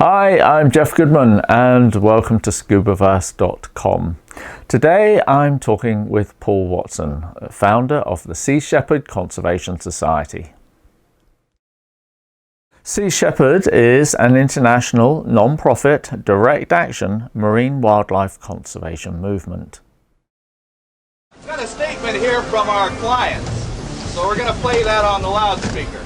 Hi, I'm Jeff Goodman and welcome to Scubaverse.com. Today I'm talking with Paul Watson, founder of the Sea Shepherd Conservation Society. Sea Shepherd is an international, non-profit, direct-action marine wildlife conservation movement. We've got a statement here from our clients, so we're going to play that on the loudspeaker.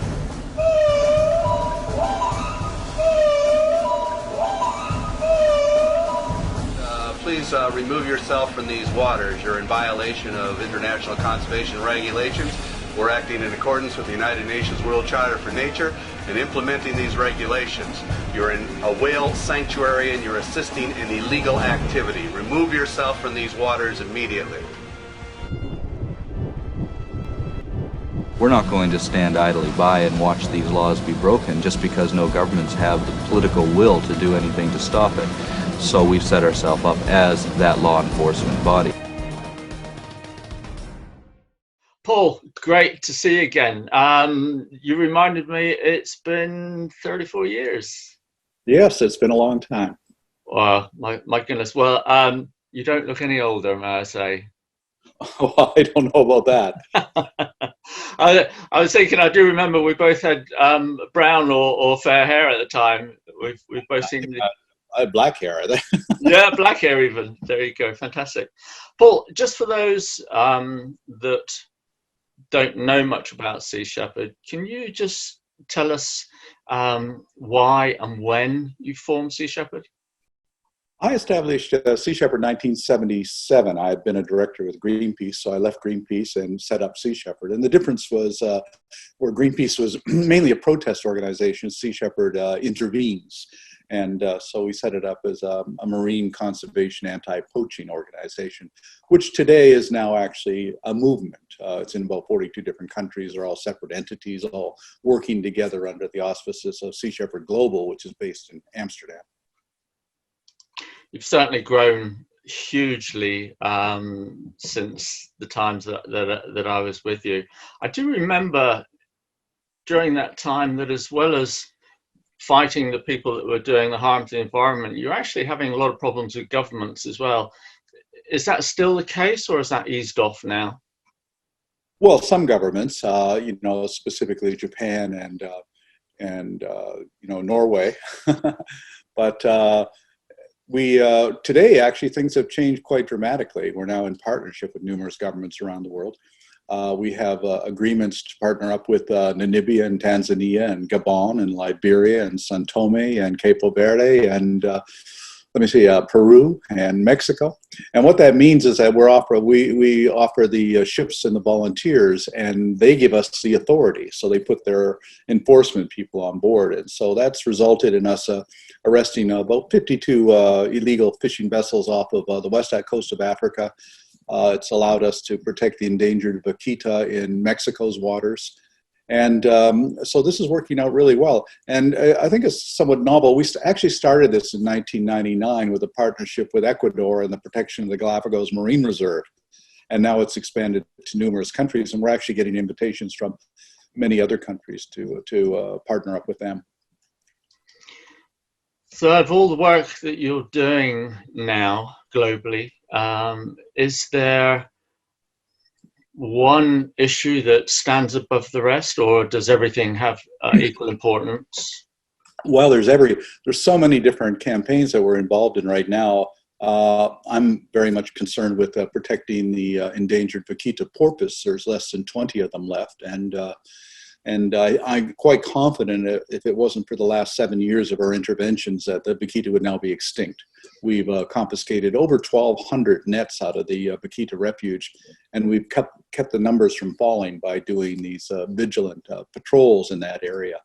Please remove yourself from these waters. You're in violation of international conservation regulations. We're acting in accordance with the United Nations World Charter for Nature and implementing these regulations. You're in a whale sanctuary and you're assisting in illegal activity. Remove yourself from these waters immediately. We're not going to stand idly by and watch these laws be broken just because no governments have the political will to do anything to stop it. So we've set ourselves up as that law enforcement body. Paul, great to see you again. You reminded me it's been 34 years. Yes, it's been a long time. Wow, my goodness. Well, you don't look any older, may I say. Well, I don't know about that. I was thinking, I do remember we both had brown or fair hair at the time. We've both seen I had black hair, are they? Yeah, black hair even. There you go. Fantastic. Paul, just for those that don't know much about Sea Shepherd, can you just tell us why and when you formed Sea Shepherd? I established Sea Shepherd in 1977. I had been a director with Greenpeace, so I left Greenpeace and set up Sea Shepherd. And the difference was where Greenpeace was mainly a protest organization, Sea Shepherd intervenes. And so we set it up as a marine conservation anti-poaching organization, which today is now actually a movement. It's in about 42 different countries. They're all separate entities, all working together under the auspices of Sea Shepherd Global, which is based in Amsterdam. You've certainly grown hugely since the times that I was with you. I do remember during that time that, as well as fighting the people that were doing the harm to the environment, you're actually having a lot of problems with governments as well. Is that still the case, or has that eased off now? Well, some governments, specifically Japan and Norway, but today actually things have changed quite dramatically. We're now in partnership with numerous governments around the world. We have agreements to partner up with Namibia and Tanzania and Gabon and Liberia and São Tomé and Capo Verde and Peru and Mexico. And what that means is that we offer the ships and the volunteers, and they give us the authority. So they put their enforcement people on board. And so that's resulted in us arresting about 52 illegal fishing vessels off of the west coast of Africa. It's allowed us to protect the endangered vaquita in Mexico's waters. And so this is working out really well. And I think it's somewhat novel. We actually started this in 1999 with a partnership with Ecuador and the protection of the Galapagos Marine Reserve. And now it's expanded to numerous countries, and we're actually getting invitations from many other countries to partner up with them. So of all the work that you're doing now globally, is there one issue that stands above the rest, or does everything have equal importance? Well, there's so many different campaigns that we're involved in right now. I'm very much concerned with protecting the endangered vaquita porpoise. There's less than 20 of them left, and I'm quite confident that if it wasn't for the last 7 years of our interventions, that the vaquita would now be extinct. We've confiscated over 1,200 nets out of the vaquita refuge, and we've kept the numbers from falling by doing these vigilant patrols in that area.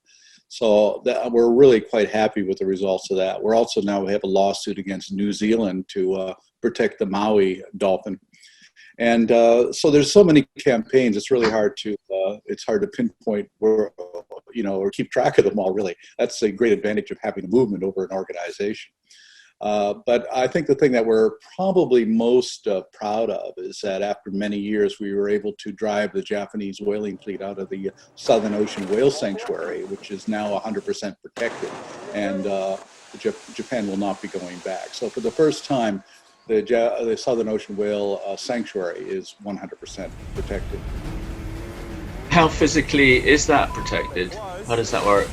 So we're really quite happy with the results of that. We're also now, we have a lawsuit against New Zealand to protect the Maui dolphin. And so there's so many campaigns, it's really hard to pinpoint where, or keep track of them all, really. That's a great advantage of having a movement over an organization. But I think the thing that we're probably most proud of is that after many years, we were able to drive the Japanese whaling fleet out of the Southern Ocean Whale Sanctuary, which is now 100% protected. And Japan will not be going back. So for the first time, the Southern Ocean whale sanctuary is 100% protected. How physically is that protected? How does that work?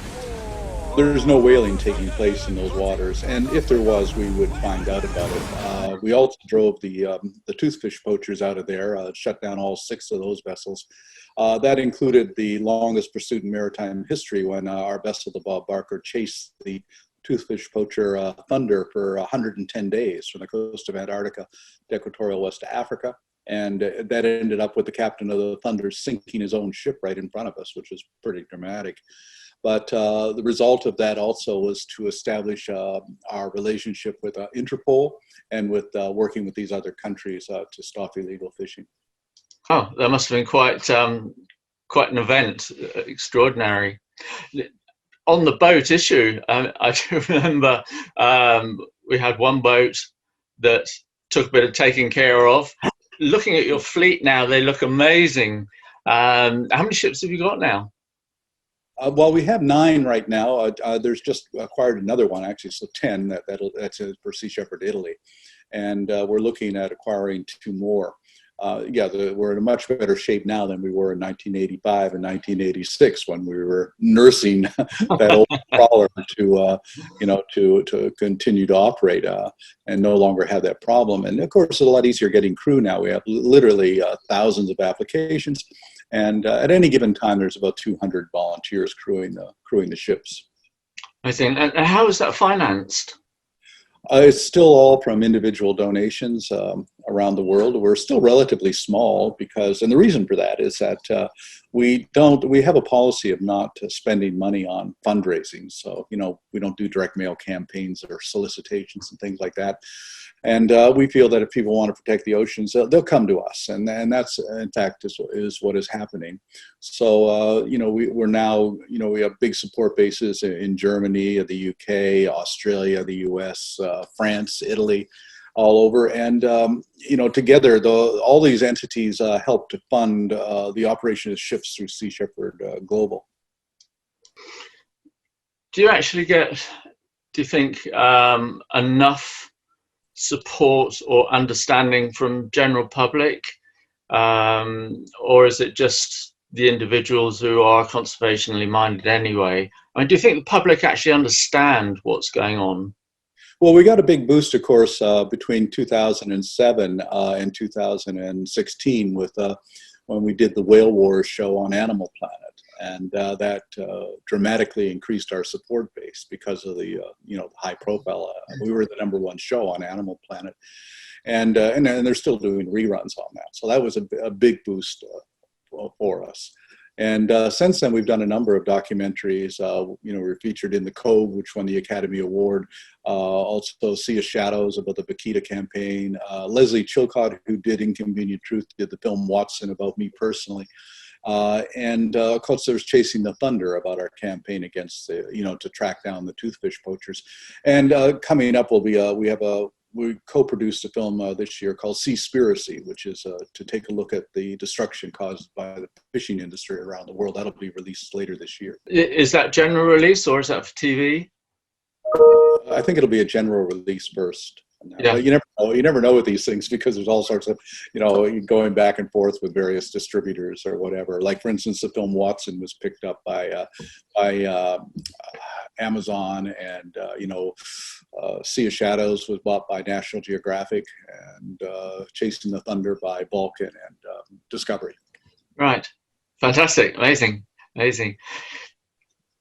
There's no whaling taking place in those waters, and if there was, we would find out about it. We also drove the toothfish poachers out of there, shut down all 6 of those vessels. That included the longest pursuit in maritime history, when our vessel, the Bob Barker, chased the toothfish poacher Thunder for 110 days from the coast of Antarctica to equatorial West Africa. And that ended up with the captain of the Thunder sinking his own ship right in front of us, which was pretty dramatic. But the result of that also was to establish our relationship with Interpol and with working with these other countries to stop illegal fishing. Oh, that must have been quite an event, extraordinary. On the boat issue, I do remember we had one boat that took a bit of taking care of. Looking at your fleet now, they look amazing. How many ships have you got now? Well, we have 9 right now. There's just acquired another one, actually, so 10. That's for Sea Shepherd Italy. And we're looking at acquiring 2 more. We're in a much better shape now than we were in 1985 and 1986, when we were nursing that old trawler to continue to operate and no longer have that problem. And of course, it's a lot easier getting crew now. We have literally thousands of applications, and at any given time, there's about 200 volunteers crewing the ships. I think. And how is that financed? It's still all from individual donations around the world. We're still relatively small and the reason for that is that we have a policy of not spending money on fundraising. So, we don't do direct mail campaigns or solicitations and things like that. And we feel that if people want to protect the oceans, they'll come to us, and that's in fact is what is happening. So we're now we have big support bases in Germany, the UK, Australia, the US, France, Italy, all over, and together all these entities help to fund the operation of ships through Sea Shepherd Global. Do you think enough support or understanding from general public, or is it just the individuals who are conservationally minded anyway? I mean, do you think the public actually understand what's going on? Well, we got a big boost, of course, between 2007 and 2016 with when we did the Whale Wars show on Animal Planet. And that dramatically increased our support base because of the high profile. We were the #1 show on Animal Planet, and they're still doing reruns on that. So that was a big boost for us. And since then, we've done a number of documentaries. We're featured in The Cove, which won the Academy Award. Also, Sea of Shadows about the Vaquita campaign. Leslie Chilcott, who did Inconvenient Truth, did the film Watson about me personally. And of course, there's Chasing the Thunder about our campaign against to track down the toothfish poachers. And coming up will be we co-produced a film this year called Seaspiracy, which is to take a look at the destruction caused by the fishing industry around the world. That'll be released later this year. Is that general release or is that for TV? I think it'll be a general release first. Yeah. You never know with these things because there's all sorts of, going back and forth with various distributors or whatever. Like, for instance, the film Watson was picked up by Amazon, and Sea of Shadows was bought by National Geographic, and Chasing the Thunder by Vulcan and Discovery. Right. Fantastic. Amazing.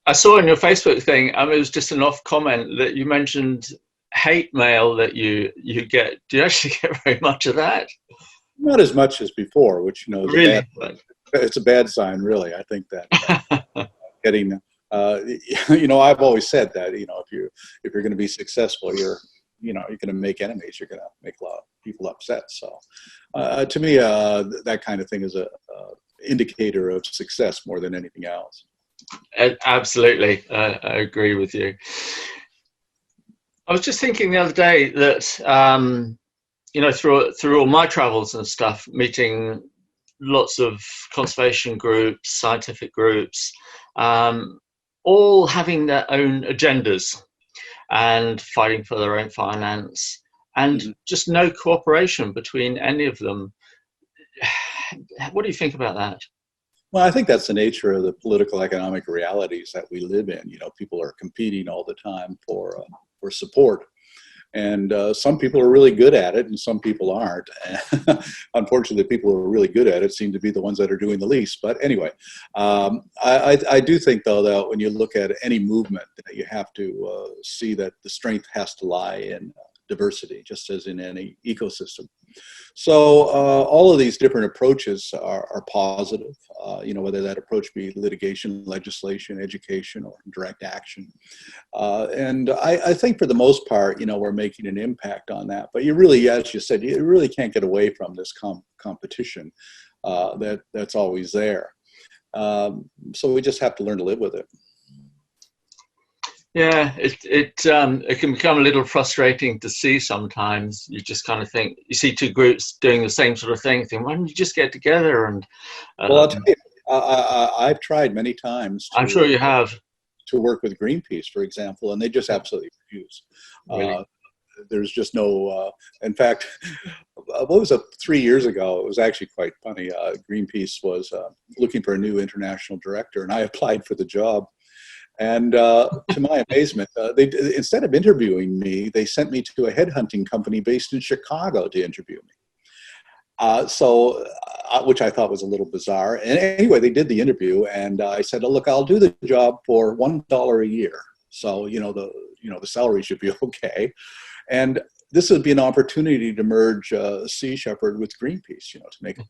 I saw in your Facebook thing, it was just an off comment that you mentioned hate mail that you get. Do you actually get very much of that? Not as much as before, which is really? It's a bad sign, really. I think that getting I've always said that if you're going to be successful, you're going to make enemies. You're going to make a lot of people upset. So to me, that kind of thing is a indicator of success more than anything else. Absolutely, I agree with you. I was just thinking the other day that, through all my travels and stuff, meeting lots of conservation groups, scientific groups, all having their own agendas. and fighting for their own finance, and just no cooperation between any of them. What do you think about that? Well, I think that's the nature of the political economic realities that we live in. You know, people are competing all the time for support. And some people are really good at it and some people aren't. Unfortunately, the people who are really good at it seem to be the ones that are doing the least. But anyway, I do think, though, that when you look at any movement, you have to see that the strength has to lie in diversity, just as in any ecosystem. So all of these different approaches are positive, you know, whether that approach be litigation, legislation, education, or direct action. And I think for the most part, you know, we're making an impact on that. But you really, as you said, you really can't get away from this competition that's always there. So we just have to learn to live with it. Yeah, it can become a little frustrating to see sometimes. You just kind of think, you see two groups doing the same sort of thing, think, why don't you just get together? And well, I'll tell you, I've tried many times I'm sure you have. To work with Greenpeace, for example, and they just absolutely refuse. Really? There's just no, in fact, what was it, 3 years ago, it was actually quite funny. Greenpeace was looking for a new international director, and I applied for the job. And to my amazement, they, instead of interviewing me, they sent me to a headhunting company based in Chicago to interview me. Which I thought was a little bizarre. And anyway, they did the interview, and I said, oh, "Look, I'll do the job for $1 a year. So the salary should be okay." And this would be an opportunity to merge Sea Shepherd with Greenpeace, you know, to make a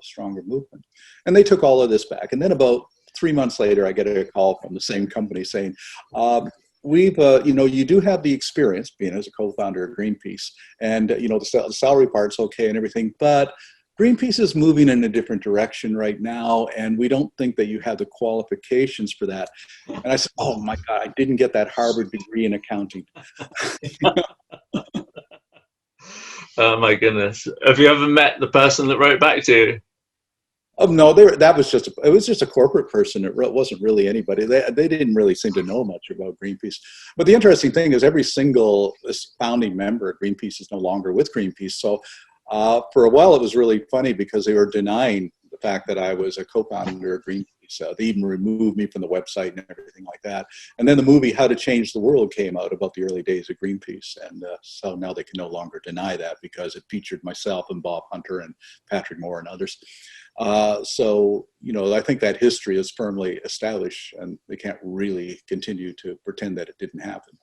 stronger movement. And they took all of this back. And then about 3 months later, I get a call from the same company saying, you do have the experience being as a co-founder of Greenpeace, and, the salary part's okay and everything, but Greenpeace is moving in a different direction right now, and we don't think that you have the qualifications for that. And I said, oh my God, I didn't get that Harvard degree in accounting. Oh my goodness. Have you ever met the person that wrote back to you? Oh no, it was just a corporate person. It wasn't really anybody. They didn't really seem to know much about Greenpeace. But the interesting thing is every single founding member of Greenpeace is no longer with Greenpeace. So for a while it was really funny because they were denying the fact that I was a co-founder of Greenpeace. They even removed me from the website and everything like that. And then the movie How to Change the World came out about the early days of Greenpeace. And so now they can no longer deny that because it featured myself and Bob Hunter and Patrick Moore and others. I think that history is firmly established, and they can't really continue to pretend that it didn't happen.